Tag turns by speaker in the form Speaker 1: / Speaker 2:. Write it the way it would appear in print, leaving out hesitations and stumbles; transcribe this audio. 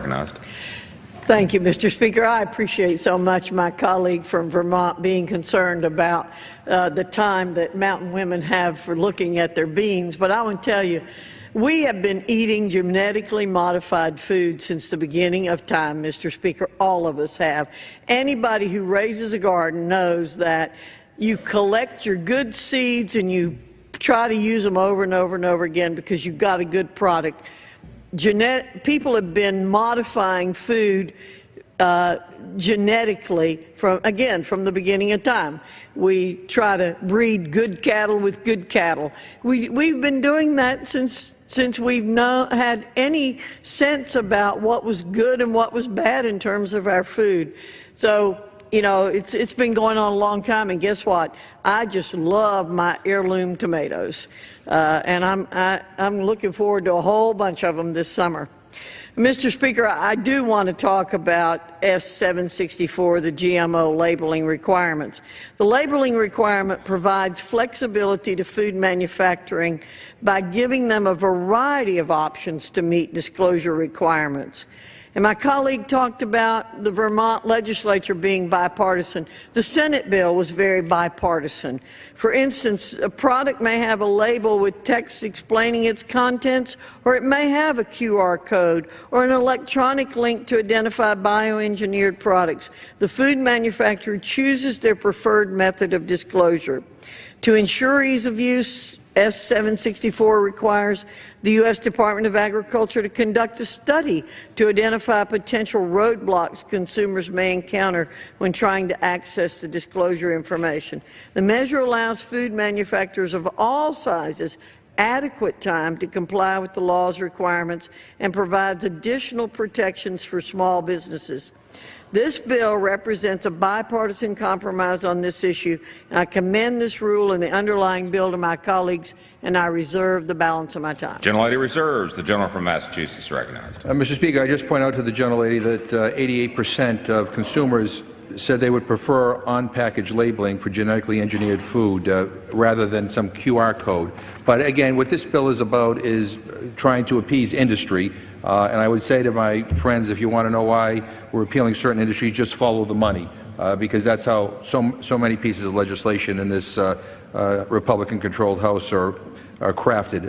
Speaker 1: recognized.
Speaker 2: Thank you, Mr. Speaker. I appreciate so much my colleague from Vermont being concerned about the time that mountain women have for looking at their beans. But I want to tell you, we have been eating genetically modified food since the beginning of time, Mr. Speaker. All of us have. Anybody who raises a garden knows that you collect your good seeds and you try to use them over and over and over again because you've got a good product. People have been modifying food genetically from the beginning of time. We try to breed good cattle with good cattle. We've been doing that since we've had any sense about what was good and what was bad in terms of our food. So, you know, it's been going on a long time, and guess what? I just love my heirloom tomatoes, and I'm looking forward to a whole bunch of them this summer. Mr. Speaker, I do want to talk about S764, the GMO labeling requirements. The labeling requirement provides flexibility to food manufacturing by giving them a variety of options to meet disclosure requirements. And my colleague talked about the Vermont legislature being bipartisan. The Senate bill was very bipartisan. For instance, a product may have a label with text explaining its contents, or it may have a QR code or an electronic link to identify bioengineered products. The food manufacturer chooses their preferred method of disclosure. To ensure ease of use, S764 requires the U.S. Department of Agriculture to conduct a study to identify potential roadblocks consumers may encounter when trying to access the disclosure information. The measure allows food manufacturers of all sizes adequate time to comply with the law's requirements and provides additional protections for small businesses. This bill represents a bipartisan compromise on this issue, and I commend this rule and the underlying bill to my colleagues, and I reserve the balance of my time.
Speaker 1: Gentlelady reserves. The gentleman from Massachusetts recognized.
Speaker 3: Mr. Speaker, I just point out to the gentlelady that 88% of consumers said they would prefer on-package labeling for genetically engineered food rather than some QR code. But again, what this bill is about is trying to appease industry. And I would say to my friends, if you want to know why we're appealing certain industries, just follow the money, because that's how so many pieces of legislation in this Republican-controlled House are crafted.